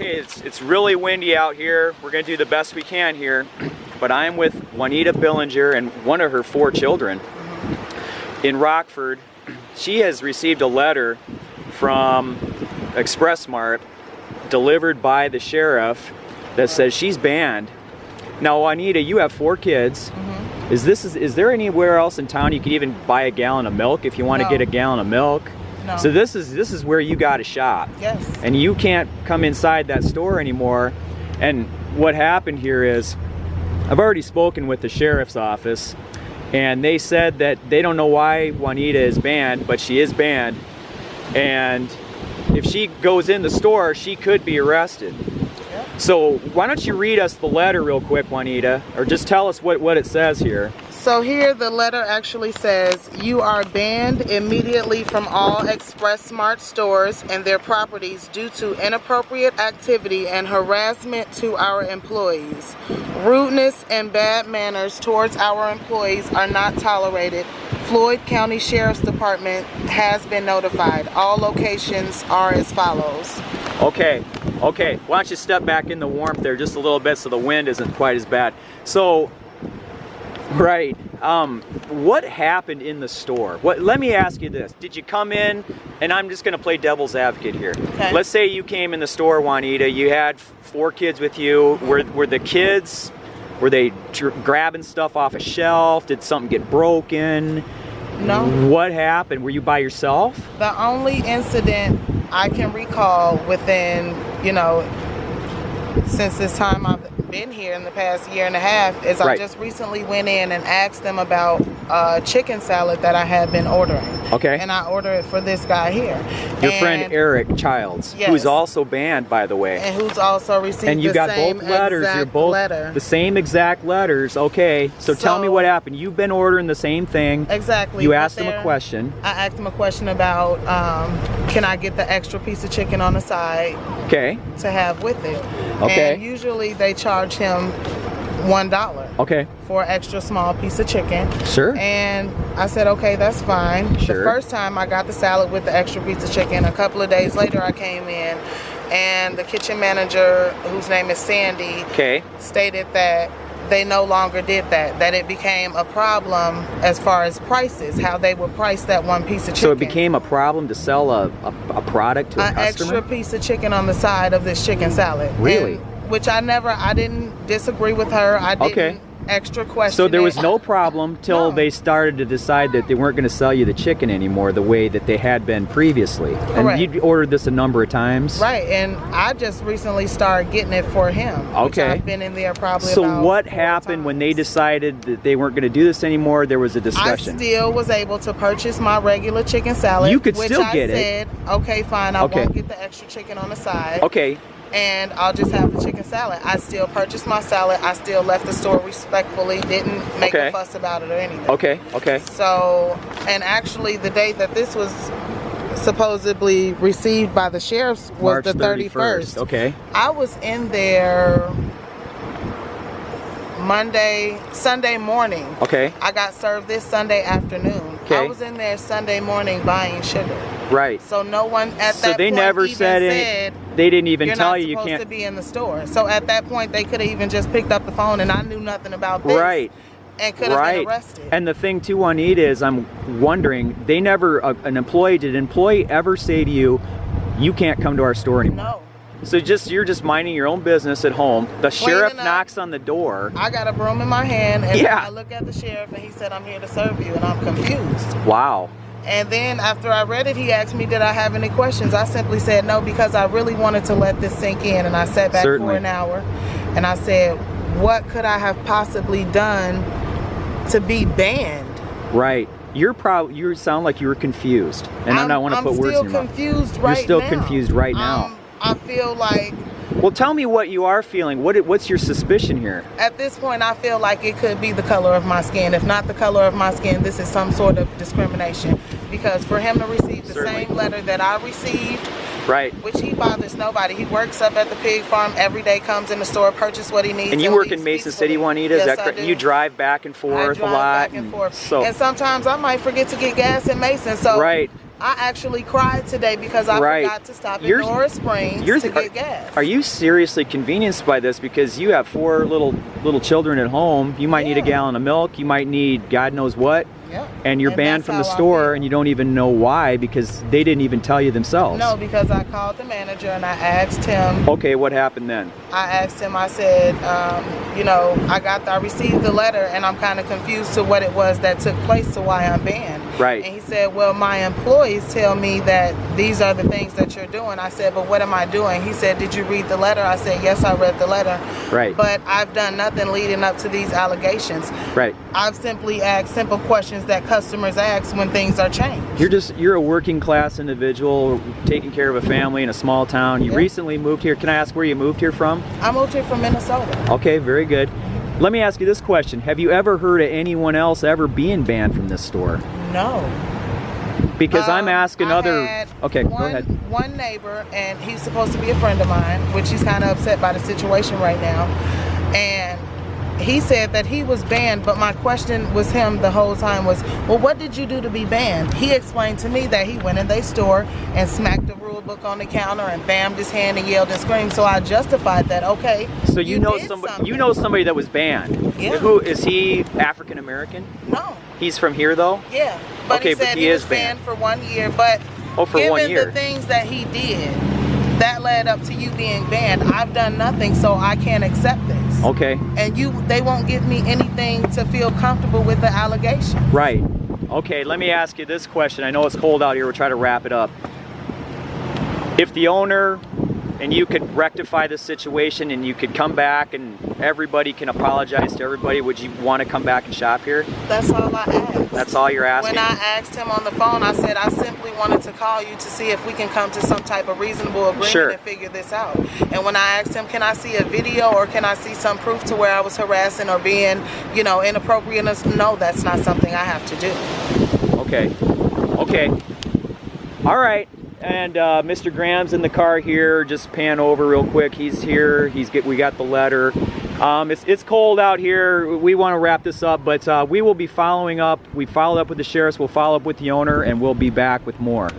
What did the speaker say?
Okay, it's really windy out here. We're gonna do the best we can here, but I'm with Juanita Billinger and one of her 4 children in Rockford. She has received a letter from Express Mart delivered by the sheriff that says she's banned. Now, Juanita, you have 4 kids. Is there anywhere else in town you could even buy a gallon of milk if you want to get a gallon of milk? No. So this is where you got to shop. Yes. And you can't come inside that store anymore. And what happened here is, I've already spoken with the sheriff's office, and they said that they don't know why Juanita is banned, but she is banned. And if she goes in the store, she could be arrested. Yep. So why don't you read us the letter real quick, Juanita, or just tell us what it says here. So here the letter actually says, you are banned immediately from all Express Mart stores and their properties due to inappropriate activity and harassment to our employees. Rudeness and bad manners towards our employees are not tolerated. Floyd County Sheriff's Department has been notified. All locations are as follows. Okay, why don't you step back in the warmth there just a little bit so the wind isn't quite as bad. So, right, what happened in the store? Let me ask you this. Did you come in, and I'm just going to play devil's advocate here. Okay. Let's say you came in the store, Juanita, you had 4 kids with you. Were the kids, were they grabbing stuff off a shelf? Did something get broken? No. What happened? Were you by yourself? The only incident I can recall within, since this time I've been here in the past year and a half is I just recently went in and asked them about chicken salad that I had been ordering. Okay. And I ordered it for this guy here. Your friend Eric Childs, yes, who's also banned, by the way. And who's also received and you the got same both letters. You're both the same exact letters. Okay. So tell me what happened. You've been ordering the same thing. Exactly. You asked him a question. I asked him a question about can I get the extra piece of chicken on the side to have with it. Okay. And usually they charge him $1 for an extra small piece of chicken. Sure. And I said, okay, that's fine. Sure. The first time I got the salad with the extra piece of chicken. A couple of days later I came in and the kitchen manager, whose name is Sandy, stated that they no longer did that it became a problem as far as prices, how they would price that one piece of chicken. So it became a problem to sell a product to a customer? An extra piece of chicken on the side of this chicken salad. Really? Which I didn't disagree with her. I didn't extra question. So there was no problem till they started to decide that they weren't going to sell you the chicken anymore the way that they had been previously. Correct. And you ordered this a number of times? Right, and I just recently started getting it for him. Which I've been in there probably So about what 4 happened times. when they decided that they weren't going to do this anymore? There was a discussion. I still was able to purchase my regular chicken salad. You could still get it. Which I said, okay, fine, I won't get the extra chicken on the side. Okay. And I'll just have the chicken salad. I still purchased my salad. I still left the store respectfully. Didn't make a fuss about it or anything. Okay. So, and actually the date that this was supposedly received by the sheriff's was March the 31st. Okay. I was in there Sunday morning. Okay. I got served this Sunday afternoon. I was in there Sunday morning buying sugar. Right. So no one at that So they point never even said they didn't even tell you you're not supposed can't to be in the store. So at that point they could have even just picked up the phone and I knew nothing about this. Right. And could have been arrested. And the thing too, Juanita, is I'm wondering, did an employee ever say to you, you can't come to our store anymore? No. So you're just minding your own business at home. The sheriff knocks on the door. I got a broom in my hand and I look at the sheriff and he said, I'm here to serve you, and I'm confused. Wow. And then after I read it, he asked me, did I have any questions? I simply said no, because I really wanted to let this sink in. And I sat back for an hour and I said, what could I have possibly done to be banned? Right. You sound like you were confused. And I don't want to put words in your mouth. I'm still confused right now. You're still confused right now. I feel like... Well, tell me what you are feeling. What's your suspicion here? At this point, I feel like it could be the color of my skin. If not the color of my skin, this is some sort of discrimination. Because for him to receive the same letter that I received, which he bothers nobody. He works up at the pig farm every day, comes in the store, purchases what he needs. And you work in Mason City, Juanita? Yes, is that I correct? do. You drive back and forth a lot? Back and forth. And sometimes I might forget to get gas in Mason. So I actually cried today because I forgot to stop in Norris Springs to get gas. Are you seriously convenienced by this? Because you have 4 little children at home. You might need a gallon of milk. You might need God knows what. Yeah. And you're banned from the store, and you don't even know why, because they didn't even tell you themselves. No, because I called the manager and I asked him. Okay, what happened then? I asked him, I said, you know, I received the letter and I'm kind of confused to what it was that took place to why I'm banned. Right. And he said, well, my employees tell me that these are the things that you're doing. I said, but what am I doing? He said, did you read the letter? I said, yes, I read the letter. Right. But I've done nothing leading up to these allegations. Right. I've simply asked simple questions that customers ask when things are changed. You're a working class individual taking care of a family in a small town. You recently moved here. Can I ask where you moved here from? I moved here from Minnesota. Okay, very good. Let me ask you this question. Have you ever heard of anyone else ever being banned from this store? No. Because I'm asking other... Okay, go ahead. One neighbor, and he's supposed to be a friend of mine, which he's kind of upset by the situation right now. And he said that he was banned, but my question was him the whole time was, well, what did you do to be banned? He explained to me that he went in their store and smacked the rule book on the counter and bammed his hand and yelled and screamed. So I justified that. Okay. So you know somebody that was banned. Yeah. Who is he? African American? No. He's from here though? Yeah. But okay, he said he was banned for 1 year. But given the things that he did, that led up to you being banned. I've done nothing, so I can't accept this. Okay. And they won't give me anything to feel comfortable with the allegation. Right. Okay, let me ask you this question. I know it's cold out here. We'll try to wrap it up. If the owner and you could rectify the situation and you could come back and everybody can apologize to everybody, would you want to come back and shop here? That's all I asked. That's all you're asking? When I asked him on the phone, I said, I simply wanted to call you to see if we can come to some type of reasonable agreement and figure this out. And when I asked him, can I see a video or can I see some proof to where I was harassing or being, you know, inappropriate? No, that's not something I have to do. Okay. Okay. All right. And Mr. Graham's in the car here. Just pan over real quick. He's here. We got the letter. It's cold out here. We want to wrap this up, but we will be following up. We followed up with the sheriffs. We'll follow up with the owner, and we'll be back with more.